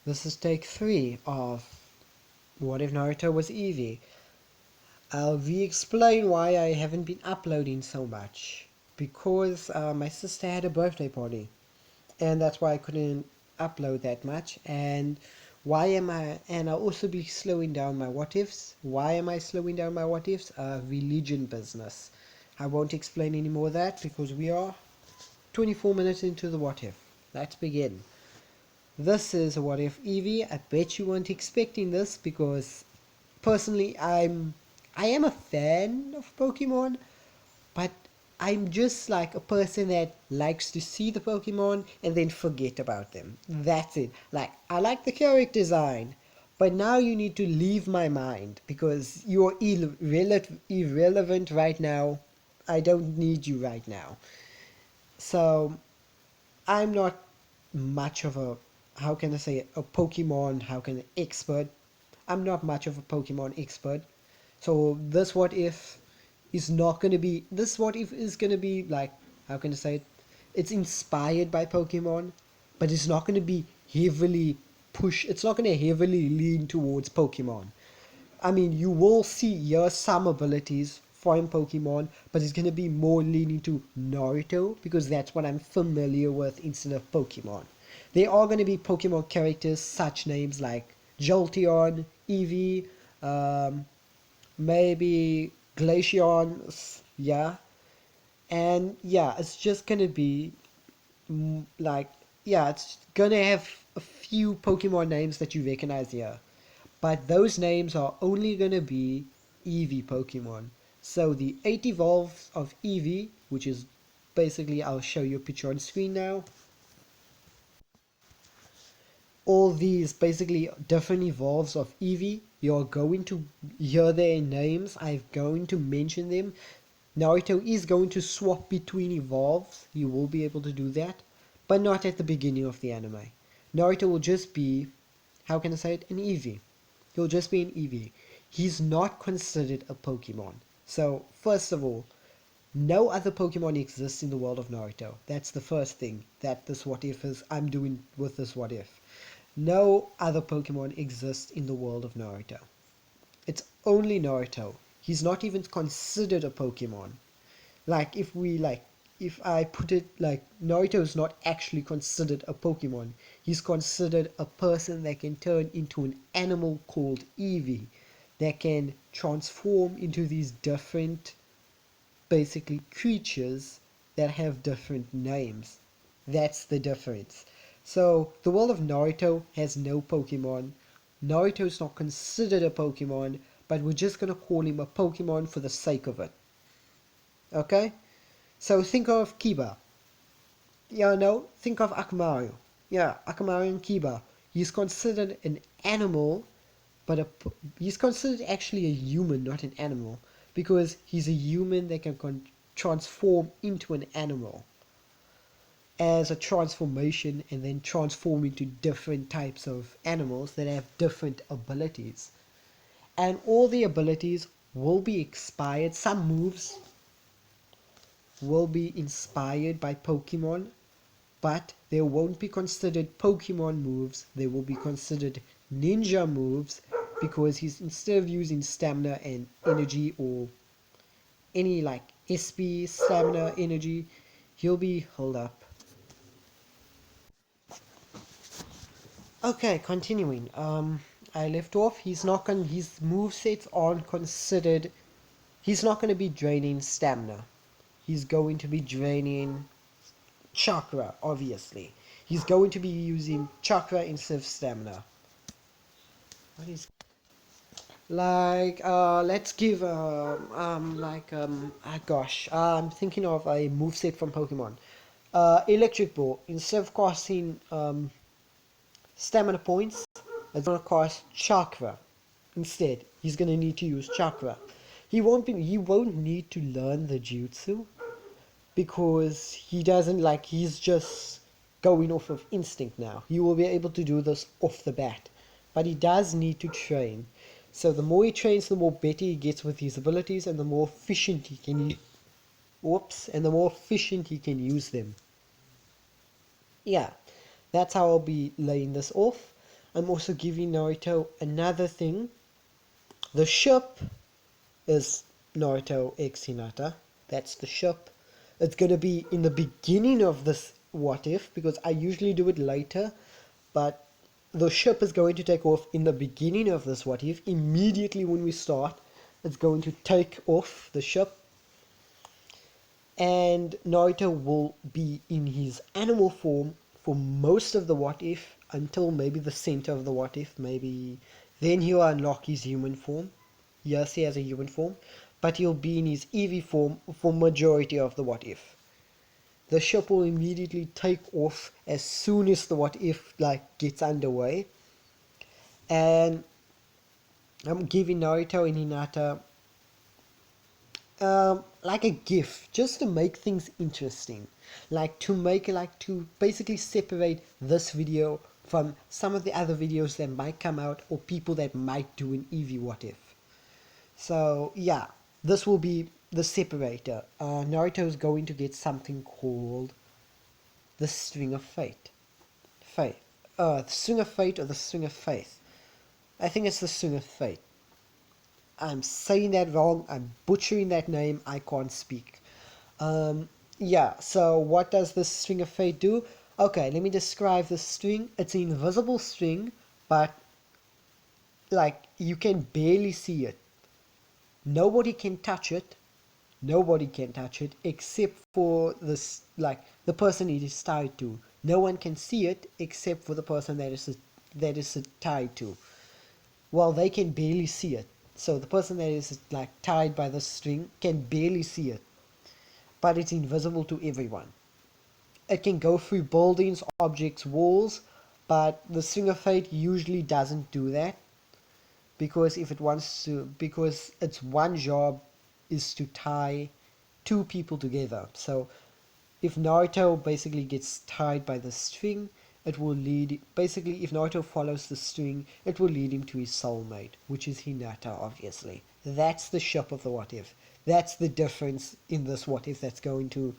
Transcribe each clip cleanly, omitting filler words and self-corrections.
This is take 3 of What If Naruto Was Eevee. I'll re-explain why I haven't been uploading so much. Because my sister had a birthday party, and that's why I couldn't upload that much. And I'll also be slowing down my what ifs. Why am I slowing down my what ifs? Religion business. I won't explain any more of that because we are 24 minutes into the what if. Let's begin. This is a what if Eevee. I bet you weren't expecting this because personally I am a fan of Pokemon, but I'm just like a person that likes to see the Pokemon and then forget about them. That's it. Like, I like the character design, but now you need to leave my mind because you're irrelevant right now. I don't need you right now. So, I'm not much of a, how can I say it, a Pokemon, how can I, expert. I'm not much of a Pokemon expert. So this what if is not going to be, this what if is going to be like, how can I say it? It's inspired by Pokemon, but it's not going to be heavily it's not going to heavily lean towards Pokemon. I mean, you will see here some abilities from Pokemon, but it's going to be more leaning to Naruto because that's what I'm familiar with instead of Pokemon. There are going to be Pokemon characters, such names like Jolteon, Eevee, um, maybe Glaceon, yeah. And yeah, it's just going to be like, yeah, it's going to have a few Pokemon names that you recognize here. But those names are only going to be Eevee Pokemon. So the 8 evolves of Eevee, which is basically, I'll show you a picture on screen now. All these basically different evolves of Eevee, you're going to hear their names. I'm going to mention them. Naruto is going to swap between evolves. You will be able to do that, but not at the beginning of the anime. Naruto will just be, how can I say it, an Eevee. He'll just be an Eevee. He's not considered a Pokemon. So, first of all, no other Pokemon exists in the world of Naruto. That's the first thing that this what if is I'm doing with this what if. No other Pokemon exists in the world of Naruto. It's only Naruto. He's not even considered a Pokemon. Like if I put it like Naruto is not actually considered a Pokemon. He's considered a person that can turn into an animal called Eevee that can transform into these different basically creatures that have different names. That's the difference. So the world of Naruto has no Pokemon. Naruto is not considered a Pokemon, but we're just gonna call him a Pokemon for the sake of it. Okay? So think of Kiba. Yeah, no, think of Akamaru. Yeah, Akamaru and Kiba. He's considered an animal, but he's considered actually a human, not an animal, because he's a human that can transform into an animal as a transformation and then transform into different types of animals that have different abilities. And all the abilities will be expired. Some moves will be inspired by Pokemon, but they won't be considered Pokemon moves. They will be considered ninja moves because he's, instead of using stamina and energy or any like SP, stamina, energy, he'll be, hold up. Okay, continuing. I left off. He's not going. His move sets aren't considered. He's not going to be draining stamina. He's going to be draining chakra. Obviously, he's going to be using chakra instead of stamina. What is like? Let's give gosh. I'm thinking of a move set from Pokemon. Electric Ball. Instead of costing stamina points, it's gonna cost chakra. Instead, he's gonna need to use chakra. He won't need to learn the jutsu because he doesn't like he's just going off of instinct now. He will be able to do this off the bat. But he does need to train. So the more he trains, the more better he gets with his abilities and the more efficient he can and the more efficient he can use them. Yeah, that's how I'll be laying this off. I'm also giving Naruto another thing. The ship is Naruto X Hinata. That's the ship. It's gonna be in the beginning of this what if, because I usually do it later, but the ship is going to take off in the beginning of this what if. Immediately when we start, it's going to take off the ship, and Naruto will be in his animal form for most of the what if until maybe the center of the what if. Maybe then he'll unlock his human form. Yes, he has a human form, but he'll be in his Eevee form for majority of the what if. The ship will immediately take off as soon as the what if gets underway, and I'm giving Naruto and Hinata like a gift, just to make things interesting, to basically separate this video from some of the other videos that might come out, or people that might do an Eevee what if. So yeah, this will be the separator. Naruto is going to get something called the String of Fate. The String of Fate or the String of Faith. I think it's the String of Fate. I'm saying that wrong. I'm butchering that name. I can't speak. Yeah, so what does this String of Fate do? Okay, let me describe the string. It's an invisible string, but you can barely see it. Nobody can touch it. Nobody can touch it except for the person it is tied to. No one can see it except for the person that is tied to. Well, they can barely see it. So the person that is tied by the string can barely see it, but it's invisible to everyone. It can go through buildings, objects, walls, but the String of Fate usually doesn't do that, because its one job is to tie two people together. So if Naruto basically gets tied by the string, it will lead basically if Naruto follows the string, it will lead him to his soulmate, which is Hinata, obviously. That's the ship of the what if. That's the difference in this what if that's going to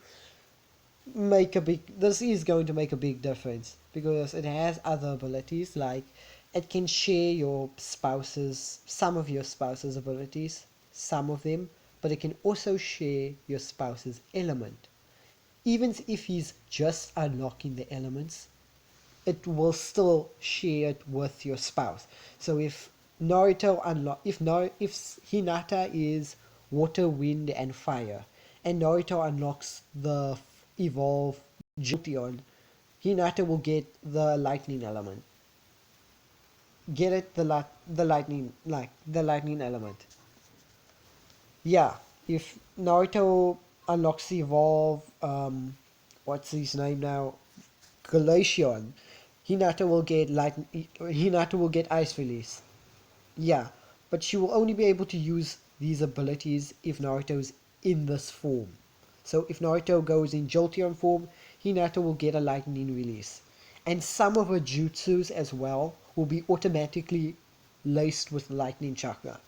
this is going to make a big difference, because it has other abilities, like it can share some of your spouse's abilities, some of them, but it can also share your spouse's element. Even if he's just unlocking the elements, it will still share it with your spouse. So if Hinata is water, wind, and fire, and Naruto unlocks the evolve Jolteon, Hinata will get the lightning element. Get it? The lightning element. Yeah, if Naruto unlocks the evolve, what's his name now? Glaceon, Hinata will get ice release. Yeah, but she will only be able to use these abilities if Naruto's in this form. So if Naruto goes in Jolteon form, Hinata will get a lightning release. And some of her jutsus as well will be automatically laced with lightning chakra.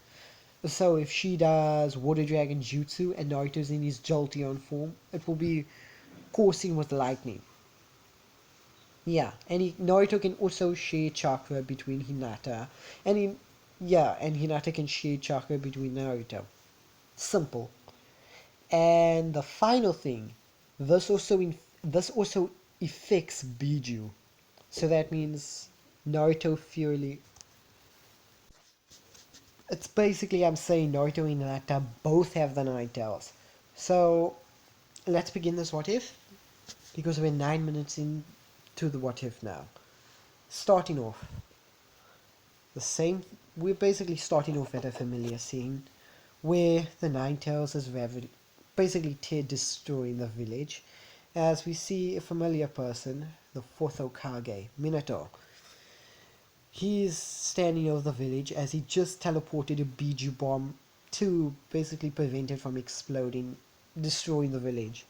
So if she does Water Dragon Jutsu and Naruto's in his Jolteon form, it will be coursing with lightning. Yeah, and Naruto can also share chakra between Hinata, and Hinata can share chakra between Naruto. Simple. And the final thing, this also affects Biju. So that means Naruto Fury. It's basically I'm saying Naruto and Hinata both have the Nine Tails. So let's begin this what if, because we're 9 minutes into the what if now. Starting off, the same. We're basically starting off at a familiar scene where the Nine Tails is basically destroying the village, as we see a familiar person, the fourth Hokage, Minato. He's standing over the village as he just teleported a Biju bomb to basically prevent it from exploding, destroying the village.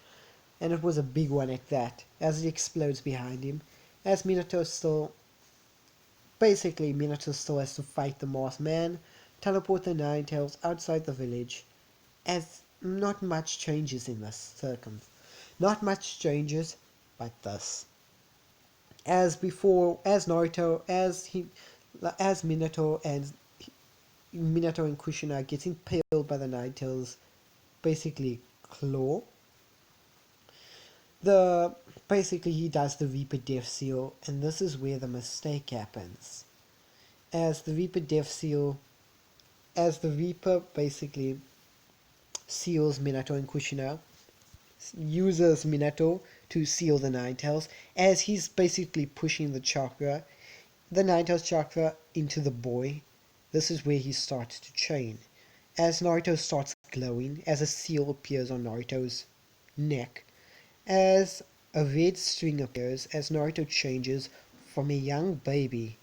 And it was a big one at that, as it explodes behind him, as Minato still has to fight the Masked Man, teleport the Nine Tails outside the village, as not much changes in this circum. Not much changes, but this. As before, as Naruto, as Minato and Kushina gets impaled by the Nine Tails, basically claw. The Basically he does the Reaper Death Seal, and this is where the mistake happens. As the Reaper Death Seal, as the Reaper basically seals Minato and Kushina, uses Minato to seal the Nine Tails, as he's basically pushing the Nine Tails chakra into the boy. This is where he starts to train. As Naruto starts glowing, as a seal appears on Naruto's neck, as a red string appears, as Naruto changes from a young baby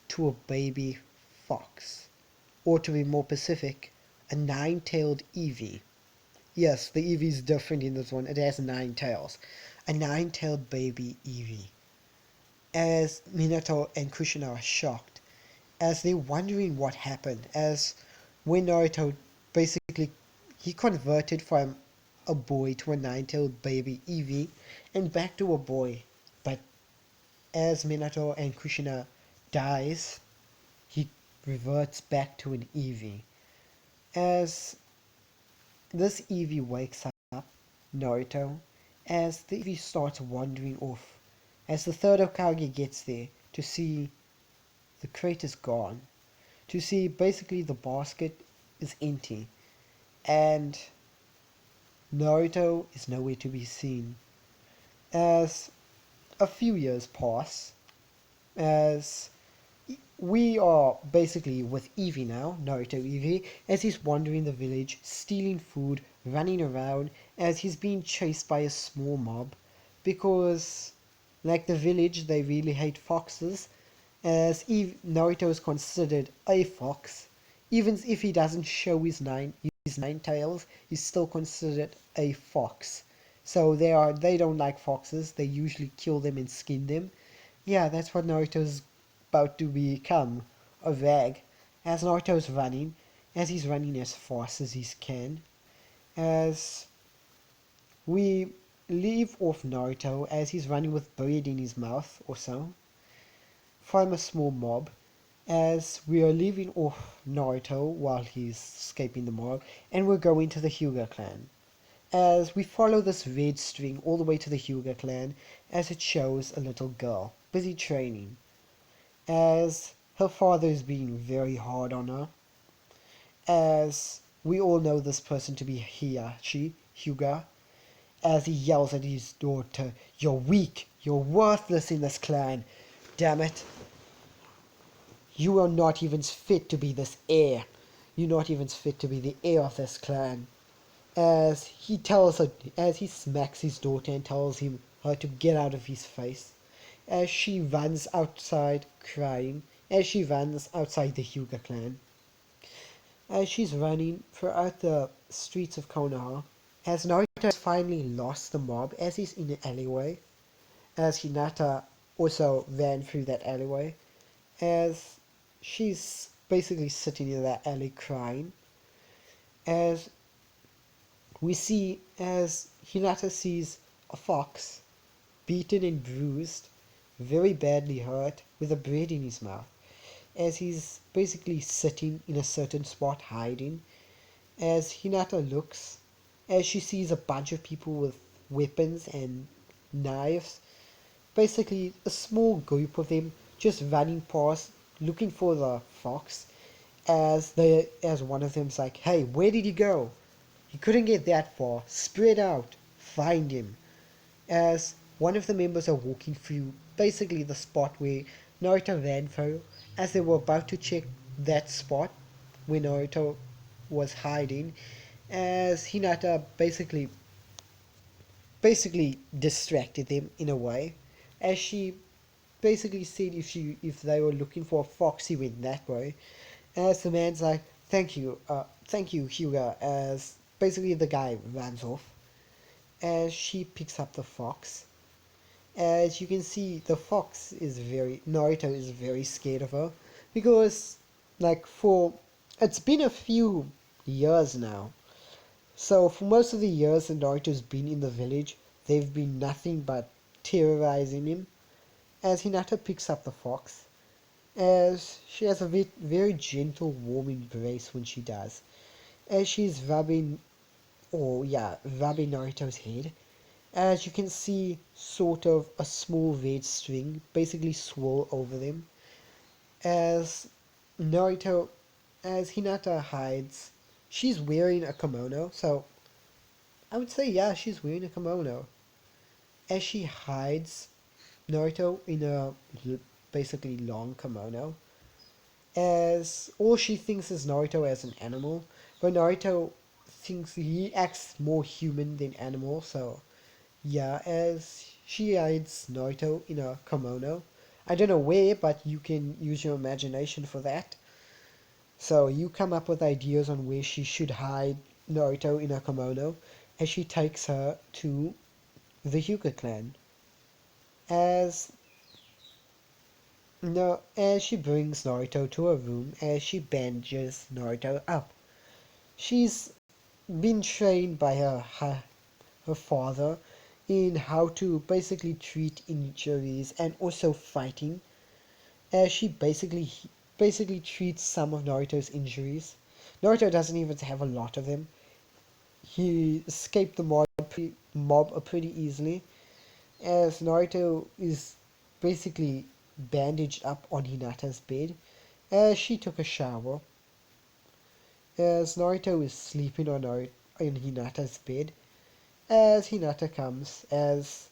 to a baby fox. Or to be more specific, a nine-tailed Eevee. Yes, the Eevee is different in this one. It has nine tails. A nine-tailed baby Eevee. As Minato and Kushina are shocked, as they're wondering what happened, as when Naruto basically he converted from a boy to a nine-tailed baby Eevee and back to a boy. But as Minato and Kushina dies, he reverts back to an Eevee. As this Eevee wakes up Naruto, as the Eevee starts wandering off, as the third Hokage gets there to see the crate is gone, to see basically the basket is empty, and Naruto is nowhere to be seen. As a few years pass, as we are basically with Eevee now, Naruto Eevee, as he's wandering the village, stealing food, running around, as he's being chased by a small mob, because, like the village, they really hate foxes, as Naruto is considered a fox. Even if he doesn't show his nine tails, he's still considered a fox. So they don't like foxes. They usually kill them and skin them. Yeah, that's what Naruto's about to become, a rag. As Naruto's running, as he's running as fast as he can, as we leave off Naruto as he's running with bread in his mouth or so, from a small mob, as we are leaving off Naruto while he's escaping the mob, and we're going to the Hyuga clan. As we follow this red string all the way to the Hyuga clan, as it shows a little girl busy training, as her father is being very hard on her, as we all know this person to be Hyuga, as he yells at his daughter, "You're weak, you're worthless in this clan, damn it. You are not even fit to be this heir. You're not even fit to be the heir of this clan." As he smacks his daughter and tells her to get out of his face, as she runs outside crying, as she runs outside the Hyuga clan, as she's running throughout the streets of Konoha, as Naruto has finally lost the mob, as he's in the alleyway, as Hinata also ran through that alleyway, as she's basically sitting in that alley crying, as we see as Hinata sees a fox, beaten and bruised, very badly hurt, with a bread in his mouth, as he's basically sitting in a certain spot hiding, as Hinata looks, as she sees a bunch of people with weapons and knives, basically a small group of them just running past looking for the fox, as one of them's like, "Hey, where did he go? He couldn't get that far. Spread out. Find him." As one of the members are walking through basically the spot where Naruto ran through, as they were about to check that spot where Naruto was hiding, as Hinata basically distracted them in a way, as she basically said if they were looking for a fox, he went that way. As the man's like, thank you, Hyuga," as basically the guy runs off, as she picks up the fox. As you can see, Naruto is very scared of her, because, it's been a few years now. So for most of the years that Naruto's been in the village, they've been nothing but terrorizing him, as Hinata picks up the fox, as she has a very gentle, warm embrace when she does, as she's rubbing Naruto's head. As you can see, sort of a small red string basically swirl over them. As Naruto, as Hinata hides, she's wearing a kimono, so I would say, yeah, she's wearing a kimono. As she hides Naruto in a basically long kimono, as all she thinks is Naruto as an animal, but Naruto thinks he acts more human than animal, so yeah, as she hides Naruto in a kimono. I don't know where, but you can use your imagination for that. So you come up with ideas on where she should hide Naruto in a kimono, as she takes her to the Hyuga clan. As no, as she brings Naruto to her room, as she bandages Naruto up. She's been trained by her father in how to basically treat injuries and also fighting, as she basically treats some of Naruto's injuries. Naruto doesn't even have a lot of them. He escaped the mob pretty easily, as Naruto is basically bandaged up on Hinata's bed, as she took a shower, as Naruto is sleeping on Hinata's bed, as Hinata comes, as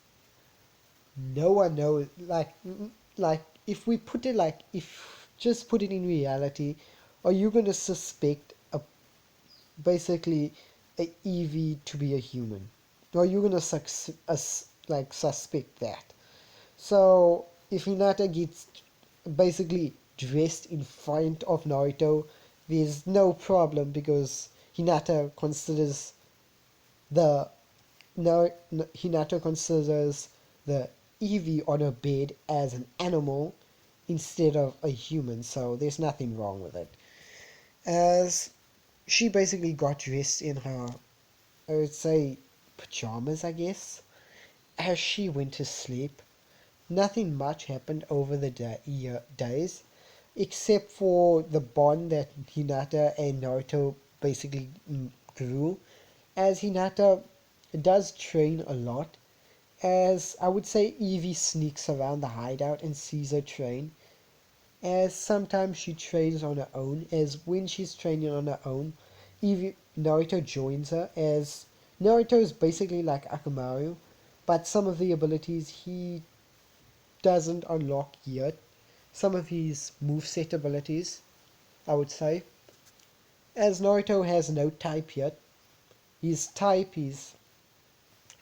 no one knows, like if we put it like if just put it in reality, are you gonna suspect a basically a Eevee to be a human? Are you gonna suspect that? So if Hinata gets basically dressed in front of Naruto, there's no problem because Hinata considers the no, Hinata considers the Eevee on her bed as an animal instead of a human, so there's nothing wrong with it. As she basically got dressed in her, I would say, pajamas, I guess, as she went to sleep. Nothing much happened over the days, except for the bond that Hinata and Naruto basically grew, as Hinata does train a lot, as I would say Eevee sneaks around the hideout and sees her train, as sometimes she trains on her own, as when she's training on her own, Naruto joins her, as Naruto is basically like Akamaru, but some of the abilities he doesn't unlock yet. Some of his moveset abilities, I would say. As Naruto has no type yet, his type is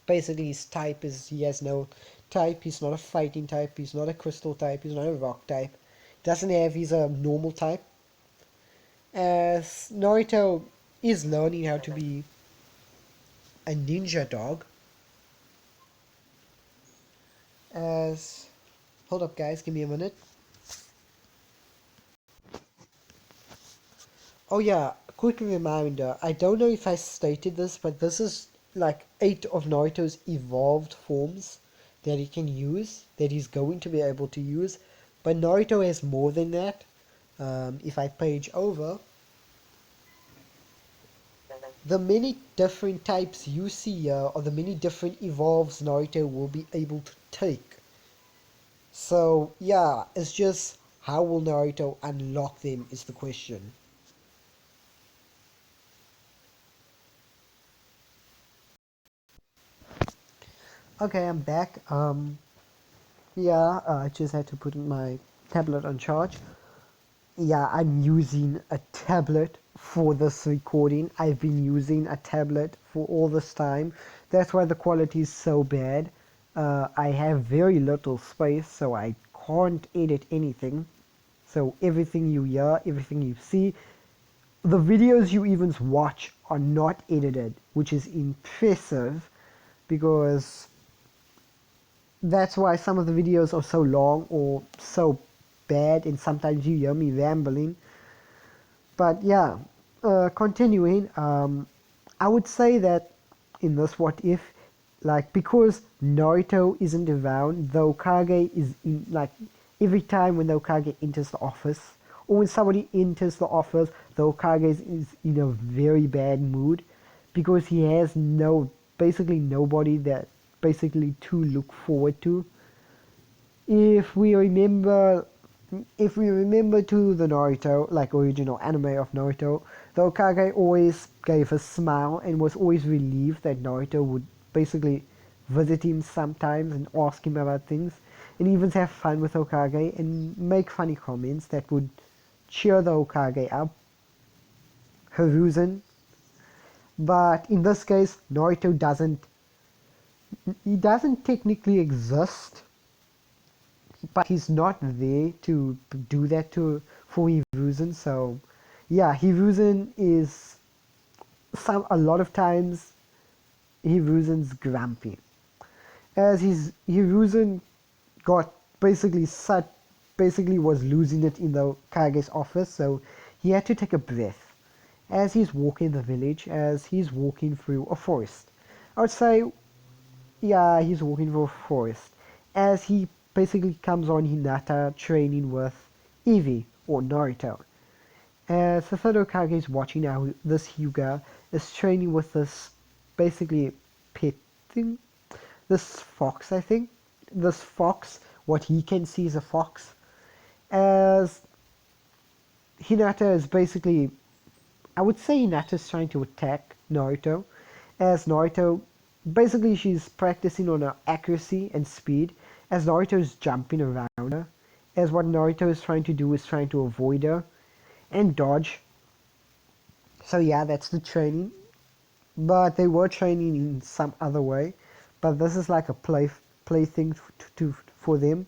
he has no type, he's not a fighting type, he's not a crystal type, he's not a rock type. Doesn't have he's a normal type. As Naruto is learning how to be a ninja dog. As hold up guys, give me a minute. Oh yeah, quick reminder, I don't know if I stated this, but this is like 8 of Naruto's evolved forms that he can use, that he's going to be able to use. But Naruto has more than that. If I page over, the many different types you see here are the many different evolves Naruto will be able to take. So yeah, it's just how will Naruto unlock them is the question. Okay, I'm back. Yeah, I just had to put my tablet on charge. Yeah, I'm using a tablet for this recording. I've been using a tablet for all this time. That's why the quality is so bad. I have very little space, so I can't edit anything. So everything you hear, everything you see, the videos you even watch are not edited, which is impressive because that's why some of the videos are so long or so bad, and sometimes you hear me rambling. But yeah, continuing, I would say that in this what if, like because Naruto isn't around, the Hokage is in, like every time when the Hokage enters the office, or when somebody enters the office, the Hokage is in a very bad mood because he has basically nobody that basically to look forward to. If we remember, if we remember to the Naruto, like original anime of Naruto, the Hokage always gave a smile and was always relieved that Naruto would basically visit him sometimes and ask him about things, and even have fun with Hokage and make funny comments that would cheer the Hokage up, Hiruzen. But in this case, Naruto doesn't technically exist, but he's not there to do that to for Hiruzen. So yeah, Hiruzen is a lot of times Hiruzen's grumpy, as Hiruzen got basically such basically was losing it in the Kage's office, so he had to take a breath as he's walking the village, as he's walking through a forest. I would say, yeah, he's walking through a forest as he basically comes on Hinata training with Eevee or Naruto. As the third Hokage is watching how this Hyuga is training with this basically pet thing, this fox, I think. This fox, what he can see is a fox. As Hinata is basically, I would say Hinata is trying to attack Naruto. As Naruto, basically she's practicing on her accuracy and speed. As Naruto is jumping around her. As what Naruto is trying to do is trying to avoid her and dodge. So yeah, that's the training. But they were training in some other way. But this is like a play thing for them.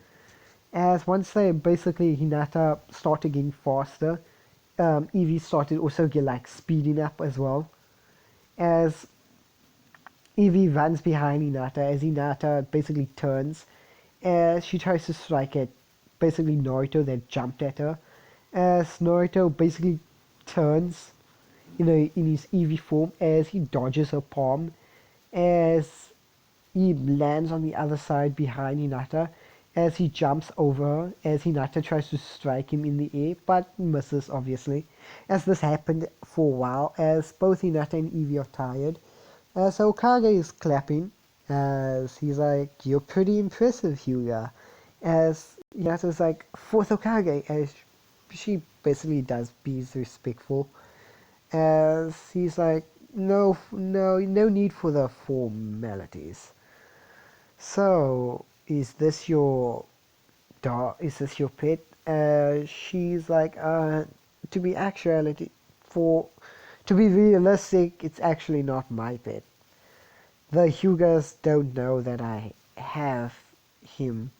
As once they basically Hinata started getting faster, Eevee started also get like speeding up as well. As Eevee runs behind Hinata, as Hinata basically turns, as she tries to strike at basically Naruto that jumped at her. As Naruto basically turns, in his Eevee form, as he dodges her palm, as he lands on the other side behind Hinata, as he jumps over her, as Hinata tries to strike him in the air, but misses obviously. As this happened for a while, as both Hinata and Eevee are tired, so Kage is clapping, as he's like, "You're pretty impressive, Hyuga." As Hinata's like, "Fourth Hokage," as she basically does be respectful, as he's like, no need for the formalities. So, is this your dog? Is this your pet? She's like, to be actuality, for to be realistic, it's actually not my pet. The Hyugas don't know that I have him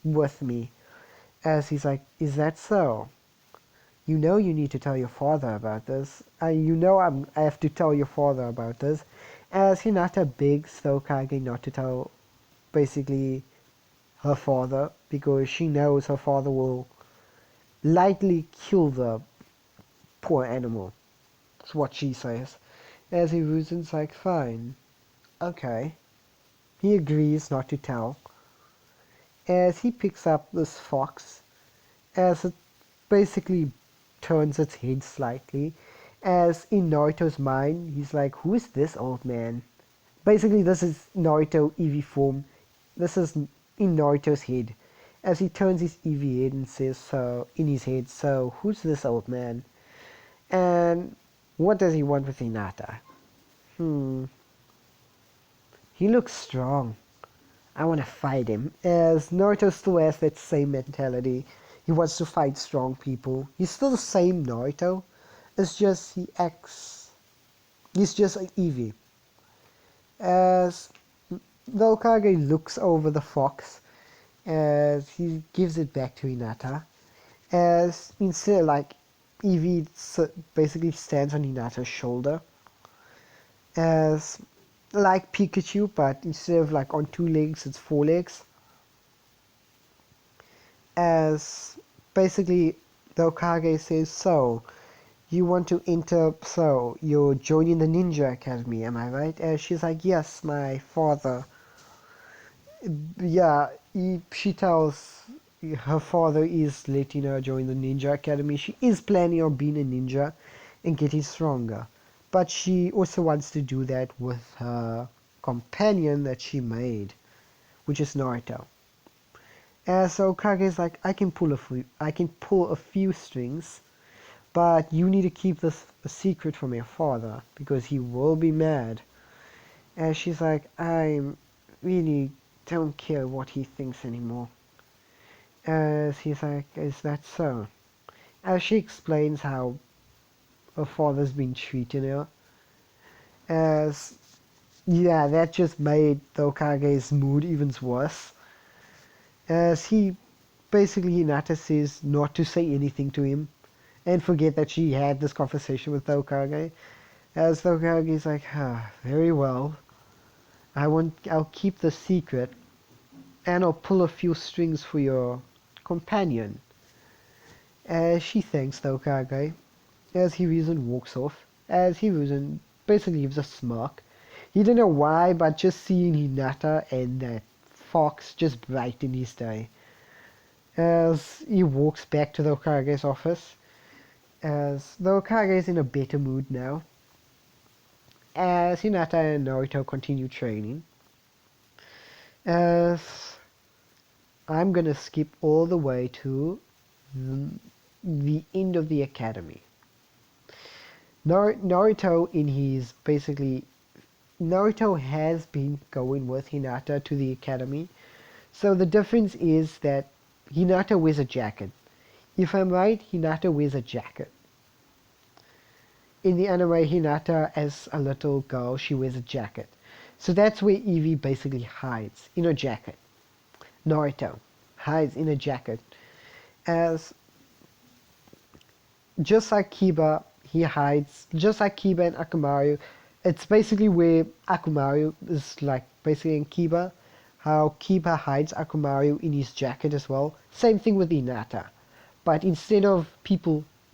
with me. As he's like, is that so? You know you need to tell your father about this. I have to tell your father about this. As Hinata begs the Hokage not to tell basically her father because she knows her father will likely kill the poor animal. That's what she says. As Hiruzen's like, fine, okay. He agrees not to tell. As he picks up this fox, as it basically turns its head slightly, as in Naruto's mind, he's like, who is this old man? Basically, this is Naruto Eevee form. This is in Naruto's head. As he turns his Eevee head and says, so, in his head, so, who's this old man? And what does he want with Hinata? He looks strong. I want to fight him. As Naruto still has that same mentality. He wants to fight strong people. He's still the same Naruto. It's just he's just like Eevee. As the Hokage looks over the fox, as he gives it back to Hinata, as instead like Eevee basically stands on Hinata's shoulder, as like Pikachu, but instead of like on two legs, it's four legs. As basically the Hokage says, so you want to enter, so you're joining the ninja academy, am I right? As she's like, yes, my father Yeah, she tells her father is letting her join the ninja academy. She is planning on being a ninja and getting stronger, but she also wants to do that with her companion that she made, which is Naruto. And so Kage's like, I can pull a few strings, but you need to keep this a secret from your father because he will be mad. And she's like, I really don't care what he thinks anymore. As he's like, is that so? As she explains how her father's been treating her, as yeah, that just made the Okage's mood even worse. As he basically Hinata says not to say anything to him and forget that she had this conversation with the Okage. As the Okage's like, ah, very well, I'll keep the secret and I'll pull a few strings for your companion. As she thanks the Okage, as he reason walks off, as he reason basically gives a smirk. He didn't know why, but just seeing Hinata and that fox just brightened his day. As he walks back to the Okage's office, as the Okage is in a better mood now, as Hinata and Naruto continue training, as I'm gonna skip all the way to the end of the academy. Naruto in his basically Naruto has been going with Hinata to the academy. So the difference is that Hinata wears a jacket. If I'm right, Hinata wears a jacket. In the anime, Hinata, as a little girl, she wears a jacket. So that's where Eevee basically hides, in a jacket. Naruto hides in a jacket. As just like Kiba, he hides, just like Kiba and Akamaru. It's basically where Akamaru is like basically in Kiba, how Kiba hides Akamaru in his jacket as well. Same thing with Hinata. But instead of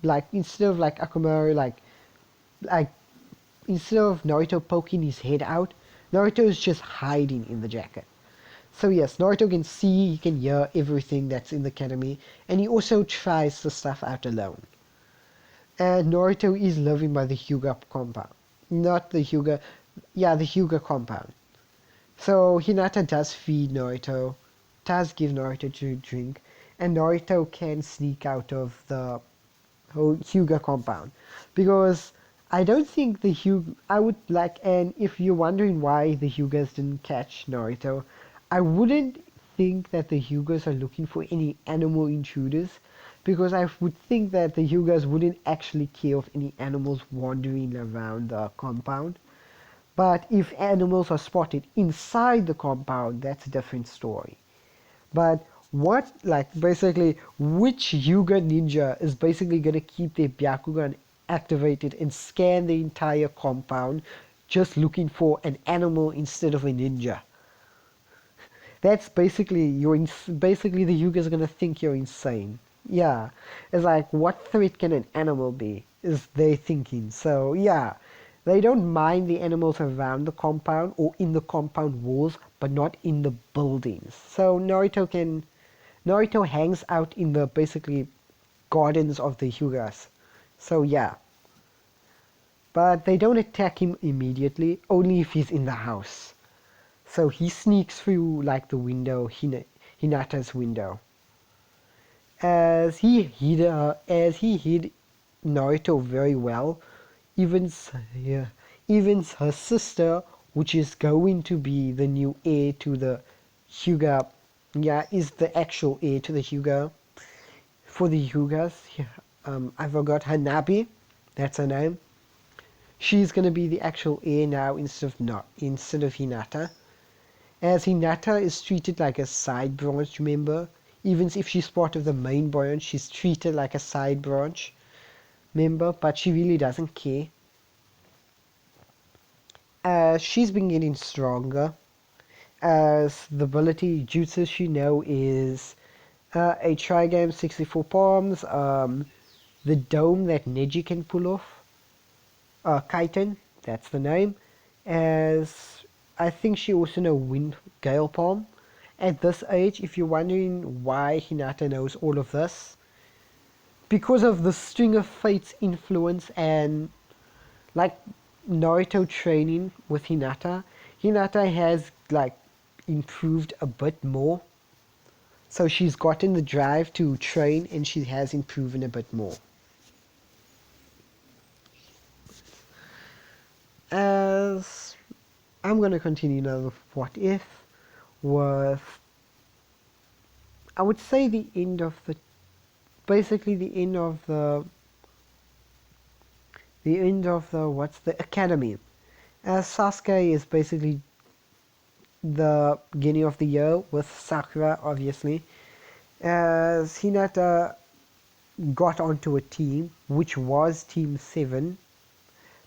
like Akamaru like instead of Naruto poking his head out, Naruto is just hiding in the jacket. So yes, Naruto can see, he can hear everything that's in the academy, and he also tries the stuff out alone. And Naruto is living by the Hyuga compound. Not the Hyuga, yeah, the Hyuga compound. So Hinata does feed Naruto, does give Naruto to drink, and Naruto can sneak out of the Hyuga compound. Because I don't think the Hyuga, I would like, and if you're wondering why the Hyugas didn't catch Naruto, I wouldn't think that the Hyugas are looking for any animal intruders, because I would think that the Hyugas wouldn't actually care of any animals wandering around the compound. But if animals are spotted inside the compound, that's a different story. But basically, which Hyuga ninja is basically going to keep their Byakugan activated and scan the entire compound just looking for an animal instead of a ninja? That's basically basically the Hyugas are going to think you're insane. Yeah, it's like, what threat can an animal be? Is they thinking. So yeah, they don't mind the animals around the compound or in the compound walls, but not in the buildings. So Naruto hangs out in the basically gardens of the Hyugas. So yeah. But they don't attack him immediately, only if he's in the house. So he sneaks through like the window, Hinata's window. As he hid Naruto very well, even yeah, even her sister, which is going to be the new heir to the Hyuga, yeah, is the actual heir to the Hyuga for the Hyugas. Yeah, I forgot Hanabi, that's her name. She's gonna be the actual heir now instead of Hinata. As Hinata is treated like a side branch member, even if she's part of the main branch, she's treated like a side branch member, but she really doesn't care. As she's been getting stronger, as the ability jutsu she know is a Trigame 64 palms, the dome that Neji can pull off, Kaiten, that's the name, as I think she also know Wind Gale Palm, at this age, if you're wondering why Hinata knows all of this, because of the String of Fate's influence and like Naruto training with Hinata, Hinata has like improved a bit more. So she's gotten the drive to train and she has improved a bit more. As I'm gonna continue now with what if with I would say the end of the basically the end of the what's the academy. As Sasuke is basically the beginning of the year with Sakura obviously. As Hinata got onto a team which was team 7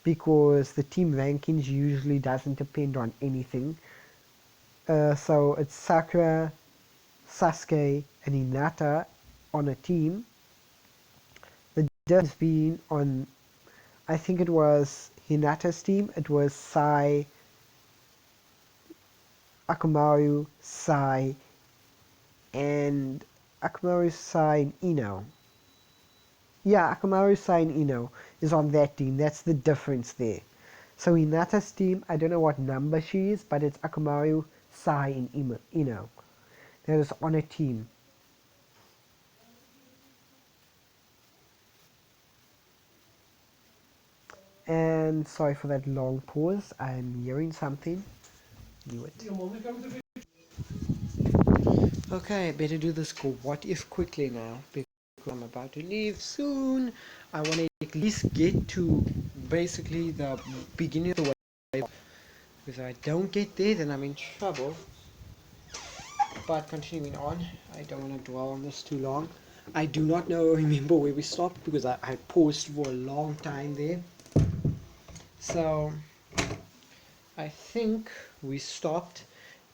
because the team rankings usually doesn't depend on anything. So it's Sakura, Sasuke, and Hinata on a team. The difference being on, I think it was Hinata's team, it was Sai, Akamaru, Sai, and Akamaru, Sai, and Ino. Yeah, Akamaru, Sai, and Ino is on that team. That's the difference there. So Hinata's team, I don't know what number she is, but it's Akamaru, Sai, and Ino. That is on a team. And sorry for that long pause. I'm hearing something. Knew it. Okay, better do this what if quickly now because I'm about to leave soon. I want to at least get to basically the beginning of the way. If I don't get there, then I'm in trouble. But continuing on, I don't want to dwell on this too long. I do not remember where we stopped because I paused for a long time there. So I think we stopped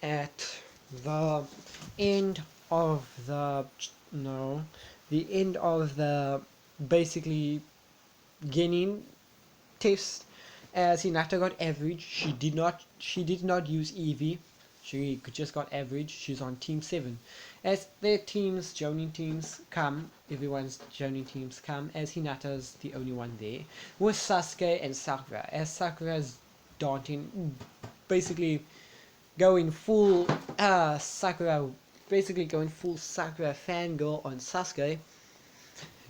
at the end of the no, the end of the basically getting test. As Hinata got average, she did not use Eevee. She just got average. She's on team 7. As their teams, joining teams come, everyone's joining teams come, as Hinata's the only one there, with Sasuke and Sakura. As Sakura's daunting, basically going full Sakura, basically going full Sakura fangirl on Sasuke.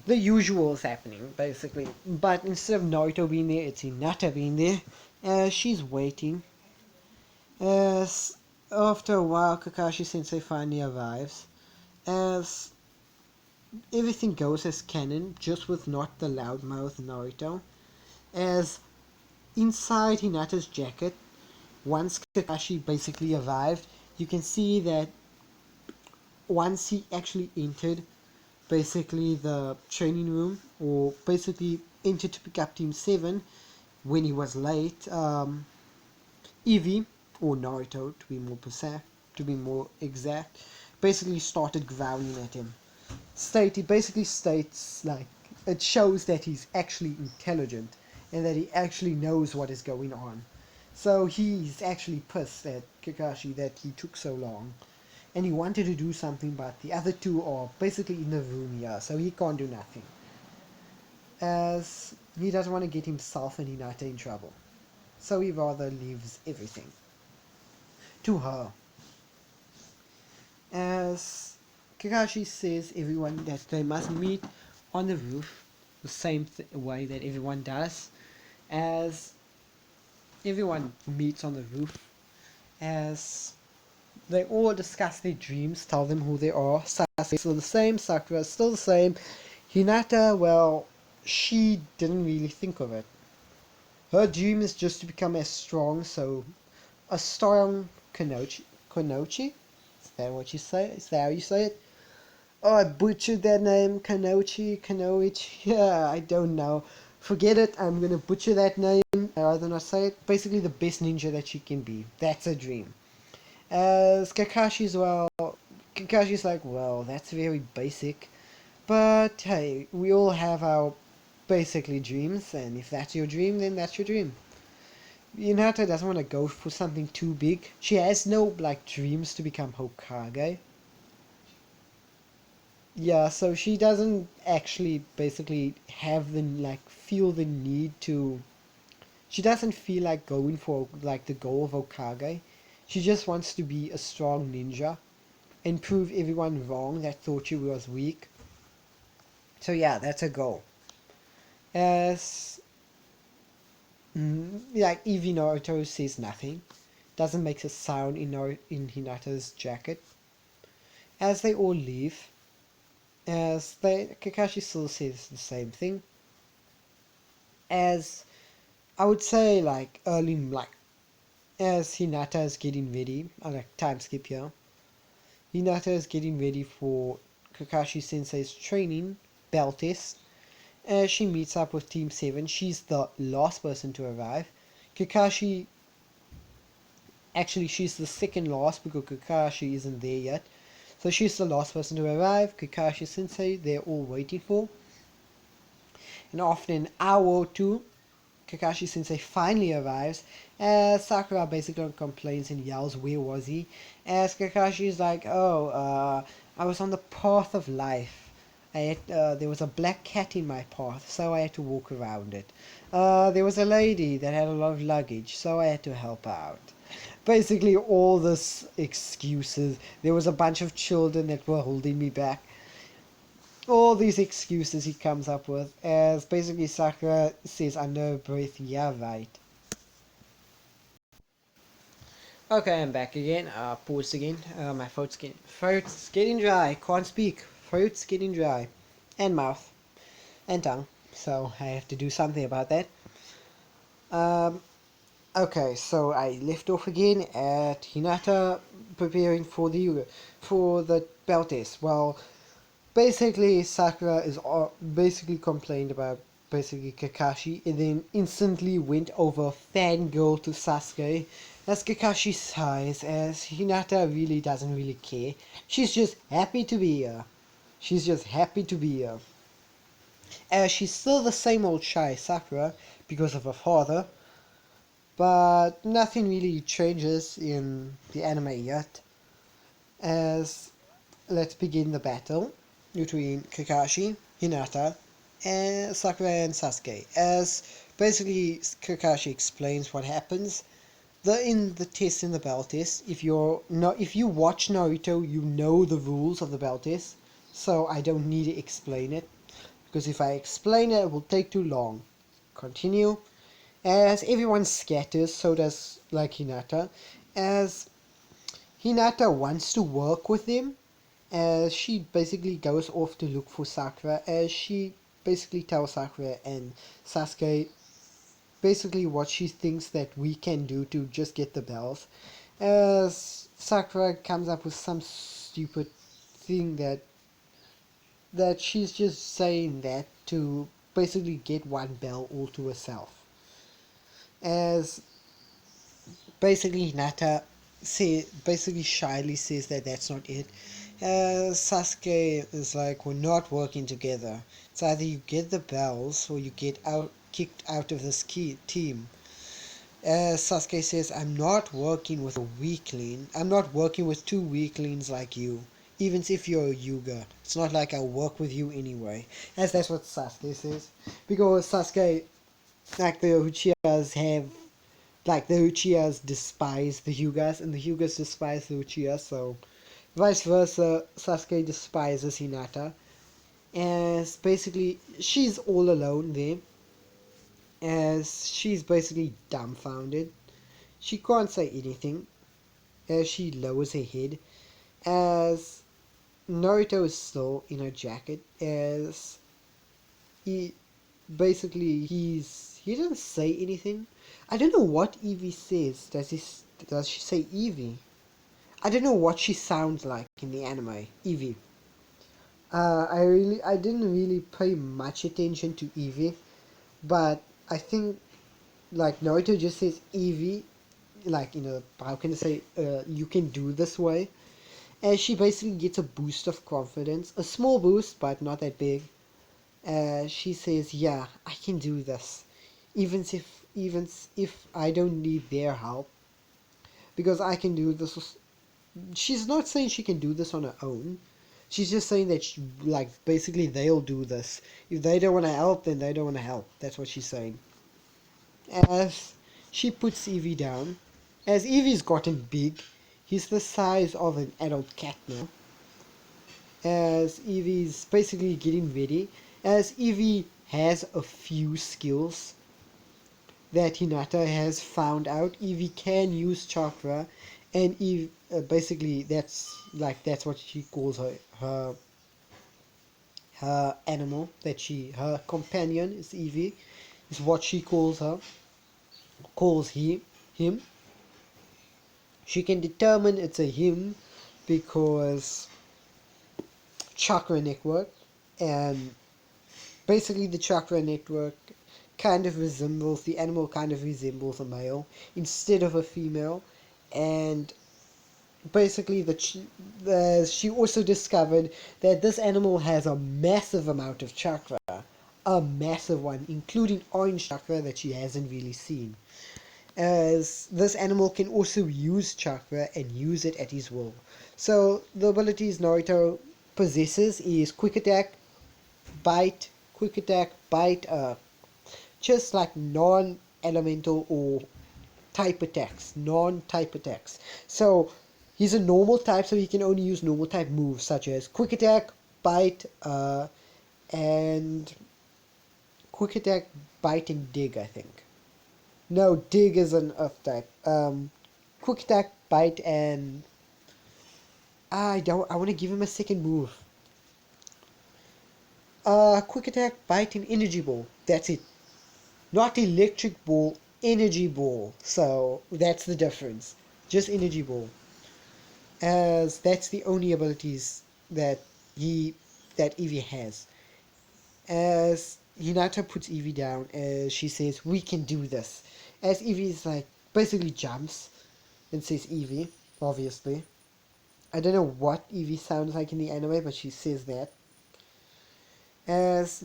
The usual is happening, basically. But instead of Naruto being there, it's Hinata being there. She's waiting. As after a while, Kakashi Sensei finally arrives. As everything goes as canon, just with not the loudmouth Naruto. As inside Hinata's jacket, once Kakashi basically arrived, you can see that once he actually entered basically the training room, or basically entered to pick up Team 7 when he was late, Eevee, or Naruto to be more precise, to be more exact, basically started growling at him. He basically states like it shows that he's actually intelligent and that he actually knows what is going on. So he's actually pissed at Kakashi that he took so long. And he wanted to do something, but the other two are basically in the room here, so he can't do nothing. As he doesn't want to get himself and Hinata in trouble. So he rather leaves everything to her. As Kakashi says everyone that they must meet on the roof the same way that everyone does. As everyone meets on the roof. As they all discuss their dreams, tell them who they are. Sasuke still the same, Sakura still the same. Hinata, well, she didn't really think of it. Her dream is just to become as strong, so a strong Konochi? Is that what you say? Is that how you say it? Oh, I butchered that name. Kanoichi. Yeah, I don't know. Forget it. I'm gonna butcher that name. I'd rather not say it. Basically, the best ninja that she can be. That's a dream. As Kakashi's, well, Kakashi's like, well, that's very basic. But hey, we all have our basically dreams, and if that's your dream, then that's your dream. Hinata doesn't want to go for something too big. She has no like dreams to become Hokage. Yeah, so she doesn't actually basically have the like feel the need to. She doesn't feel like going for like the goal of Hokage. She just wants to be a strong ninja and prove everyone wrong that thought she was weak. So yeah, that's a goal. As like Eevee Naruto says nothing, doesn't make a sound in Hinata's jacket. As they all leave, Kakashi still says the same thing. As I would say, like early, like as Hinata is getting ready, I like time skip here. Hinata is getting ready for Kakashi Sensei's training bell test. As she meets up with Team 7, she's the last person to arrive. Kakashi, actually, she's the second last because Kakashi isn't there yet. So she's the last person to arrive. Kakashi Sensei, they're all waiting for. And after an hour or two, Kakashi Sensei finally arrives, as Sakura basically complains and yells, "Where was he?" As Kakashi is like, "Oh, I was on the path of life. There was a black cat in my path, so I had to walk around it. There was a lady that had a lot of luggage, so I had to help out." Basically, all this excuses. There was a bunch of children that were holding me back. All these excuses he comes up with, as basically Sakura says under her breath, "Yeah, right." Okay, I'm back again. Pause again. My throat's getting dry. Can't speak. Throat's getting dry, and mouth and tongue. So I have to do something about that. Um. Okay, so I left off again at Hinata preparing for the belt test. Well, basically, Sakura is basically complained about basically Kakashi, and then instantly went over fangirl to Sasuke. As Kakashi sighs, as Hinata really doesn't really care. She's just happy to be here. She's just happy to be here. As she's still the same old shy Sakura because of her father, but nothing really changes in the anime yet. As let's begin the battle between Kakashi, Hinata, and Sakura and Sasuke. As basically Kakashi explains what happens. In the test in the bell test, if you watch Naruto, you know the rules of the bell test. So I don't need to explain it. Because if I explain it, it will take too long. Continue. As everyone scatters, so does like Hinata. As Hinata wants to work with them, as she basically goes off to look for Sakura, as she basically tells Sakura and Sasuke basically what she thinks that we can do to just get the bells. As Sakura comes up with some stupid thing that she's just saying that to basically get one bell all to herself. As basically Nata basically shyly says that that's not it. Sasuke is like, "We're not working together. It's either you get the bells or you get kicked out of this team." Sasuke says, "I'm not working with a weakling. I'm not working with two weaklings like you. Even if you're a Yuga. It's not like I'll work with you anyway." As that's what Sasuke says. Because Sasuke, like the Uchihas have like the Uchihas despise the Hyugas and the Hyugas despise the Uchihas, so vice versa, Sasuke despises Hinata. As basically she's all alone there, as she's basically dumbfounded. She can't say anything as she lowers her head, as Naruto is still in her jacket, as he basically he doesn't say anything. I don't know what Eevee says. Does she say Eevee? I don't know what she sounds like in the anime. Eevee. I didn't really pay much attention to Eevee, but I think like Naruto just says Eevee, like how can I say you can do this way, and she basically gets a boost of confidence, a small boost but not that big. She says, "Yeah, I can do this," even if even if I don't need their help, because I can do this. She's not saying she can do this on her own. She's just saying that, like, basically they'll do this. If they don't want to help, then they don't want to help. That's what she's saying. As she puts Eevee down, as Eevee's gotten big, he's the size of an adult cat now. As Eevee's basically getting ready, as Eevee has a few skills that Hinata has found out. Eevee can use chakra, and Eve basically that's what she calls her animal, that her companion is Eevee, is what she calls him. She can determine it's a him because chakra network, and basically the chakra network the animal kind of resembles a male instead of a female. And basically she also discovered that this animal has a massive amount of chakra, a massive one, including orange chakra that she hasn't really seen. As this animal can also use chakra and use it at his will. So the abilities Naruto possesses is quick attack, bite, just like non-elemental or non-type attacks. So he's a normal type, so he can only use normal type moves such as quick attack, bite, and quick attack, bite, and dig, I think. No, dig is an earth type. Quick attack, bite, and I want to give him a second move. Quick attack, bite, and energy ball. That's it. Not electric ball, energy ball. So that's the difference. Just energy ball. As that's the only abilities that he that Eevee has. As Hinata puts Eevee down, as she says, "We can do this." As Eevee is like basically jumps and says Eevee, obviously. I don't know what Eevee sounds like in the anime, but she says that. As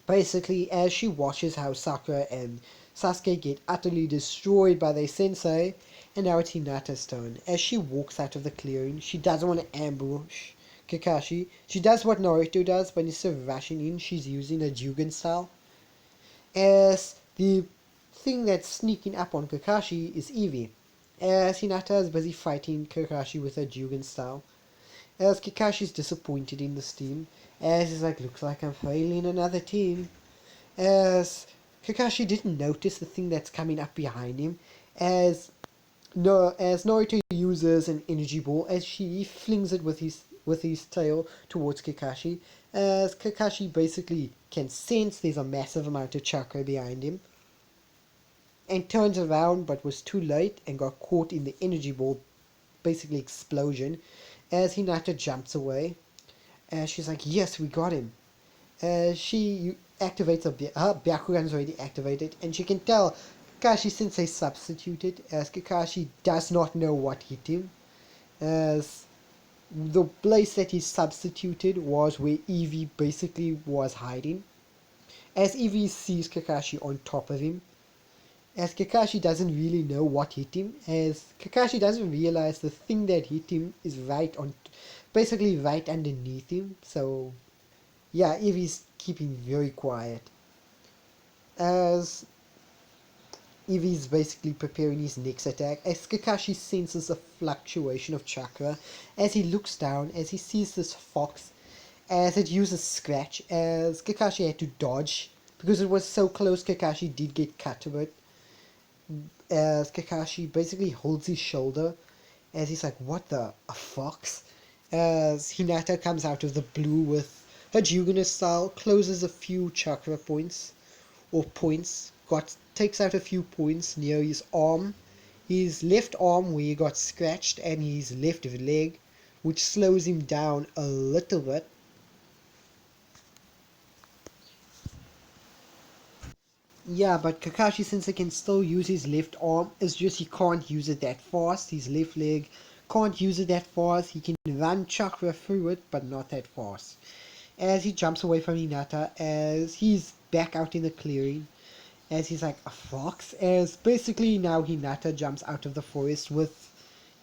basically as she watches how Sakura and Sasuke get utterly destroyed by their sensei, and now it's Hinata's turn. As she walks out of the clearing, she doesn't want to ambush Kakashi. She does what Naruto does, but instead of rushing in, she's using a Jugen style. As the thing that's sneaking up on Kakashi is Eevee. As Hinata is busy fighting Kakashi with her Jugen style. As Kakashi's disappointed in this team. As he's like, looks like I'm failing another team. As Kakashi didn't notice the thing that's coming up behind him. As Naruto uses an energy ball, as she flings it with his tail towards Kakashi, as Kakashi basically can sense there's a massive amount of chakra behind him, and turns around but was too late and got caught in the energy ball, basically explosion, as Hinata jumps away. And she's like, yes, we got him. She activates her Byakugan's already activated, and she can tell Kakashi Sensei substituted, as Kakashi does not know what hit him, as the place that he substituted was where Eevee basically was hiding, as Eevee sees Kakashi on top of him, as Kakashi doesn't really know what hit him, as Kakashi doesn't realize the thing that hit him is basically right underneath him. So yeah, Eevee's keeping very quiet. As Eevee's basically preparing his next attack, as Kakashi senses a fluctuation of chakra, as he looks down, as he sees this fox, as it uses Scratch, as Kakashi had to dodge, because it was so close Kakashi did get cut a bit, as Kakashi basically holds his shoulder, as he's like, what a fox? As Hinata comes out of the blue with her Jugener style, closes a few chakra points, takes out a few points near his left arm where he got scratched, and his left leg, which slows him down a little bit. Yeah, but Kakashi Sensei can still use his left arm, it's just he can't use it that fast. His left leg can't use it that fast. He can run chakra through it, but not that fast. As he jumps away from Hinata, as he's back out in the clearing, as he's like a fox, as basically now Hinata jumps out of the forest with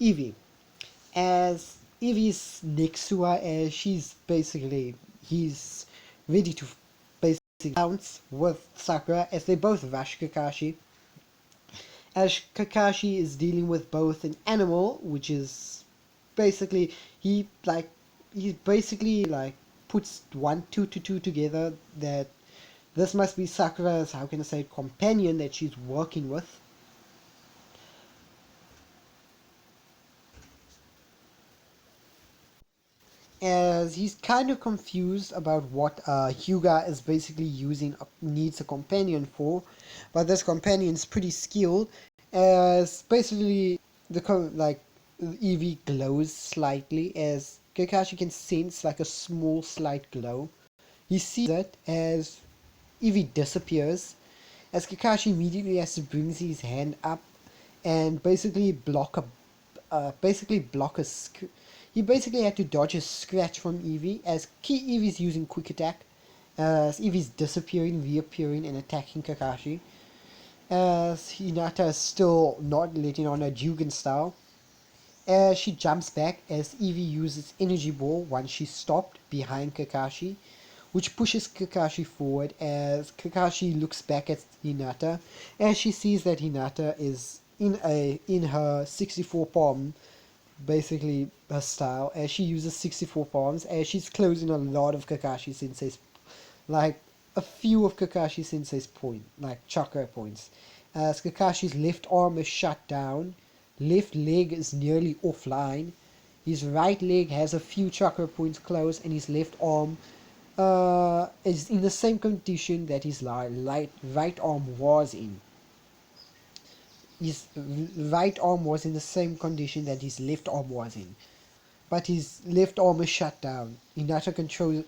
Eevee. As Eevee's next to her, as he's ready to basically pounce with Sakura as they both rush Kakashi. As Kakashi is dealing with both an animal, which is basically he basically like puts one two together that this must be Sakura's, how can I say, companion that she's working with. As he's kind of confused about what Hyuga is basically needs a companion for, but this companion is pretty skilled. As basically like Eevee glows slightly, as Kakashi can sense like a small slight glow. He sees it as Eevee disappears, as Kakashi immediately has to bring his hand up and basically block a he basically had to dodge a scratch from Eevee as Eevee's using quick attack, as Eevee's disappearing, reappearing and attacking Kakashi, as Hinata is still not letting on her Jugen style, as she jumps back as Eevee uses energy ball once she's stopped behind Kakashi, which pushes Kakashi forward as Kakashi looks back at Hinata as she sees that Hinata is in her 64 palm, basically her style, as she uses 64 palms as she's closing a lot of Kakashi Sensei's, like a few of Kakashi Sensei's like chakra points. As Kakashi's left arm is shut down, left leg is nearly offline, his right leg has a few chakra points closed, and his left arm is in the same condition that his right arm was in. His right arm was in the same condition that his left arm was in, but his left arm is shut down. Hinata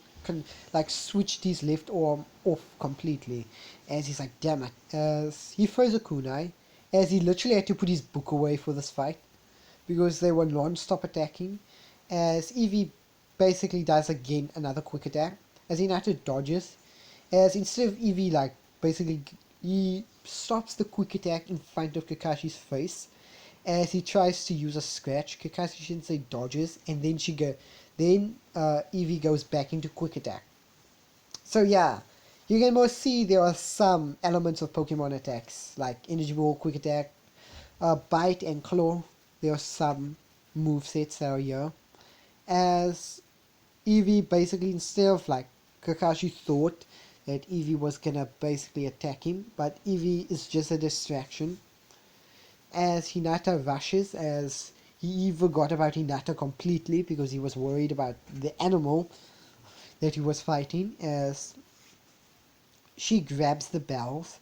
like switched his left arm off completely, as he's like, damn it. As he throws a kunai, as he literally had to put his book away for this fight because they were non-stop attacking. As Eevee basically does again another quick attack, as Hinata dodges, as instead of Eevee like basically he stops the quick attack in front of Kakashi's face, as he tries to use a scratch. Kakashi Sensei dodges, and then Eevee goes back into quick attack. So yeah, you can most see there are some elements of Pokemon attacks like Energy Ball, Quick Attack, Bite, and Claw. There are some movesets that are here. As Eevee basically, instead of like Kakashi thought that Eevee was gonna basically attack him, but Eevee is just a distraction. As Hinata rushes, as he forgot about Hinata completely because he was worried about the animal that he was fighting, as she grabs the bells,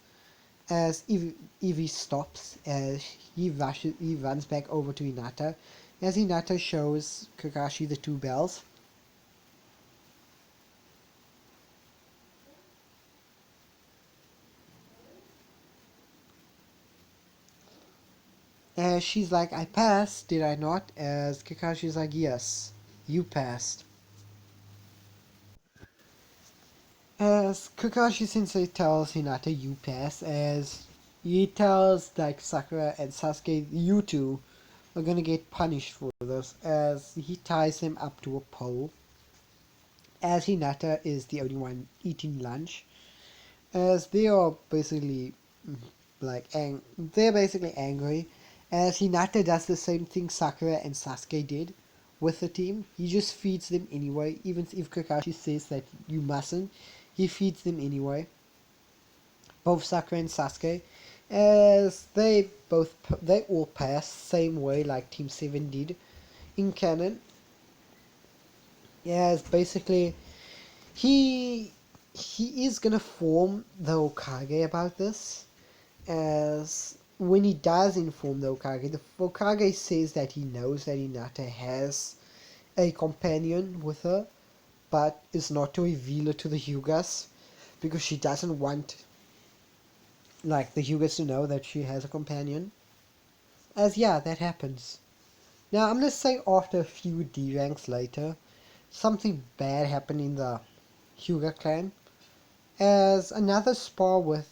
as Eevee stops, as he runs back over to Hinata, as Hinata shows Kakashi the two bells. As she's like, I passed, did I not? As Kakashi's like, yes, you passed. As Kakashi Sensei tells Hinata, you pass, as he tells like Sakura and Sasuke, you two are gonna get punished for this, as he ties them up to a pole. As Hinata is the only one eating lunch, as they are basically they're basically angry, as Hinata does the same thing Sakura and Sasuke did with the team. He just feeds them anyway, even if Kakashi says that you mustn't, he feeds them anyway, both Sakura and Sasuke, as they all pass same way like Team 7 did in canon. As basically he he is gonna form the Hokage about this, as when he does inform the Hokage says that he knows that Hinata has a companion with her, but is not to reveal it to the Hyugas because she doesn't want like the Hyugas to know that she has a companion. As yeah, that happens. Now I'm gonna say after a few D ranks later, something bad happened in the Hyuga clan. As another spar with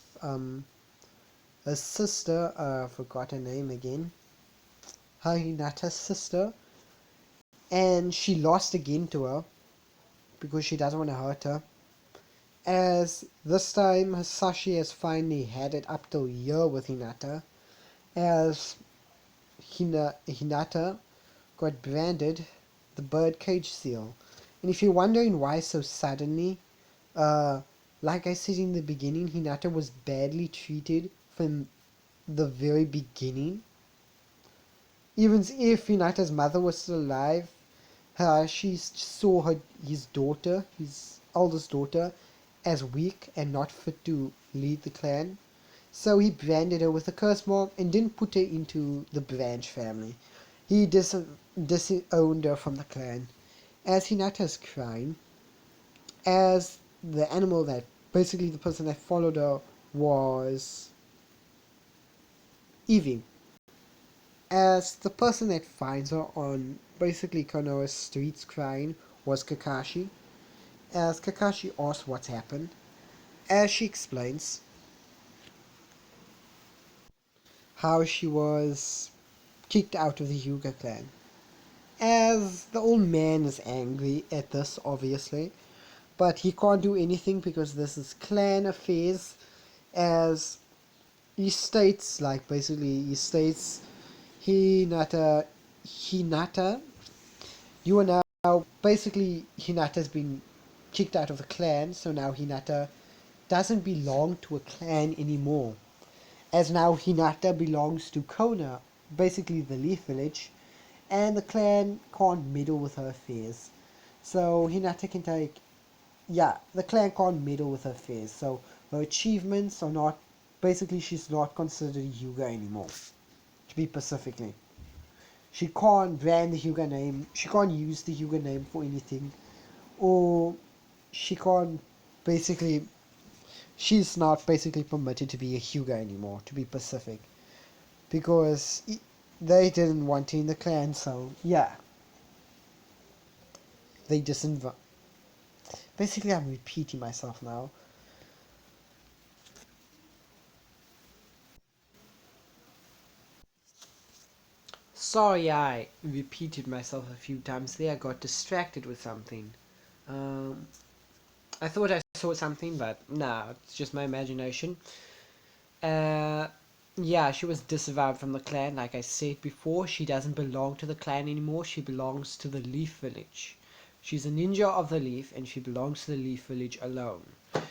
her sister, forgot her name again, her Hinata's sister, and she lost again to her because she doesn't want to hurt her. As this time Sashi has finally had it up till here with Hinata, as Hinata got branded the birdcage seal. And if you're wondering why so suddenly, uh, like I said in the beginning, Hinata was badly treated from the very beginning. Even if Hinata's mother was still alive, she saw his daughter, his eldest daughter, as weak and not fit to lead the clan. So he branded her with a curse mark and didn't put her into the branch family. He disowned her from the clan. As Hinata's crying, as the animal that basically the person that followed her was Eevee. As the person that finds her on basically Konoha's streets crying was Kakashi. As Kakashi asks what's happened, as she explains how she was kicked out of the Hyuga clan. As the old man is angry at this, obviously, but he can't do anything because this is clan affairs. As he states, like basically, he states, Hinata, you are now basically Hinata's been kicked out of the clan, so now Hinata doesn't belong to a clan anymore. As now Hinata belongs to Kona, basically the Leaf Village, and the clan can't meddle with her affairs. So Hinata can take, yeah, the clan can't meddle with her affairs. So her achievements are not, basically she's not considered a Hyuga anymore, to be specifically. She can't brand the Hyuga name, she can't use the Hyuga name for anything, or she can't basically, she's not basically permitted to be a Hyuga anymore, to be Pacific, because they didn't want her in the clan, so yeah, they disinv. Basically, I'm repeating myself now. Sorry, I repeated myself a few times there. I got distracted with something. Um, I thought I saw something, but nah, it's just my imagination. Uh, yeah, she was disavowed from the clan. Like I said before, she doesn't belong to the clan anymore. She belongs to the Leaf Village. She's a ninja of the Leaf, and she belongs to the Leaf Village alone.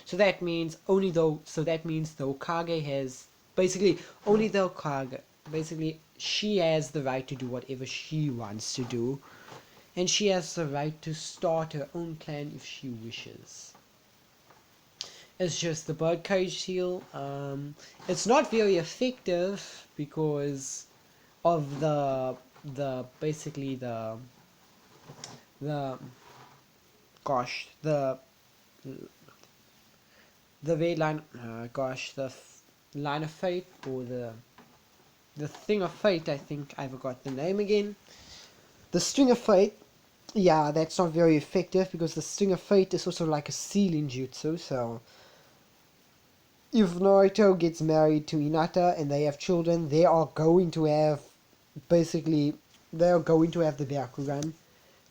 So that means only though. So that means the Okage has basically only the Okage. Basically, she has the right to do whatever she wants to do, and she has the right to start her own clan if she wishes. It's just the birdcage seal. It's not very effective because of the basically the gosh the red line gosh line of fate, or the thing of fate. I think I forgot the name again. The string of fate. Yeah, that's not very effective because the string of fate is also like a sealing jutsu. So if Naruto gets married to Hinata and they have children, they are going to have basically they are going to have the Byakugan,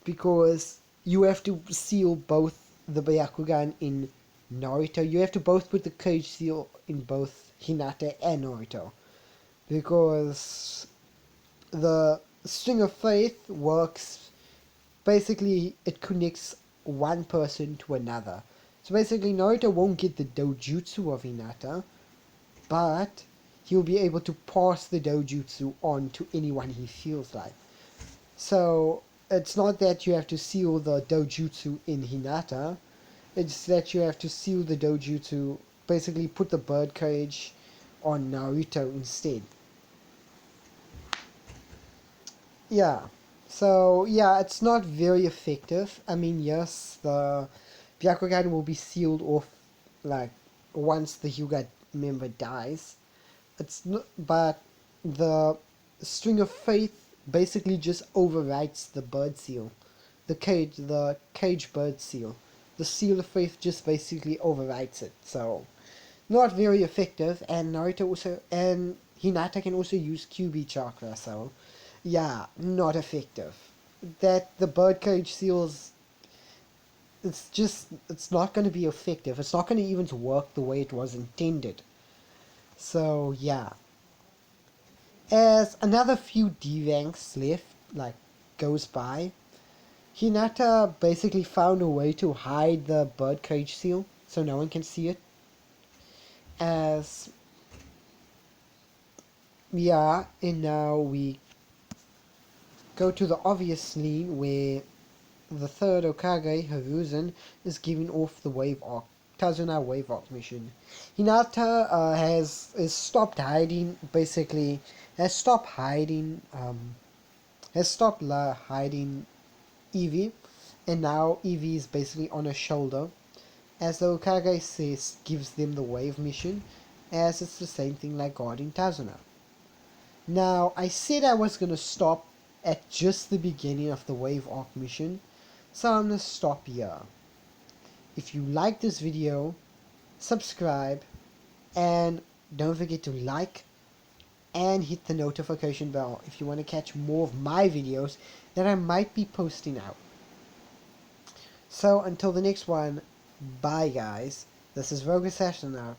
because you have to seal both the Byakugan in Naruto. You have to both put the cage seal in both Hinata and Naruto, because the string of faith works. Basically, it connects one person to another. So basically, Naruto won't get the dojutsu of Hinata, but he'll be able to pass the dojutsu on to anyone he feels like. So it's not that you have to seal the dojutsu in Hinata, it's that you have to seal the dojutsu, basically put the birdcage on Naruto instead. Yeah. So yeah, it's not very effective. I mean, yes, the Byakugan will be sealed off like once the Hyuga member dies. It's not, but the string of faith basically just overwrites the bird seal, the cage bird seal. The seal of faith just basically overwrites it. So not very effective, and Naruto also and Hinata can also use QB chakra, so yeah, not effective. That the birdcage seals, it's not going to be effective. It's not going to even work the way it was intended. So yeah, as another few D-ranks left, like, goes by, Hinata basically found a way to hide the birdcage seal so no one can see it. As yeah, and now we go to the obvious scene where the third Hokage, Hiruzen, is giving off the Wave Arc, Tazuna Wave Arc mission. Hinata has stopped hiding, basically, has stopped hiding, hiding Eevee, and now Eevee is basically on her shoulder, as the Hokage says, gives them the Wave mission, as it's the same thing like guarding Tazuna. Now, I said I was going to stop at just the beginning of the Wave Arc mission, so I'm going to stop here. If you like this video, subscribe, and don't forget to like and hit the notification bell if you want to catch more of my videos that I might be posting out. So until the next one, bye guys. This is Rogue Assassin now.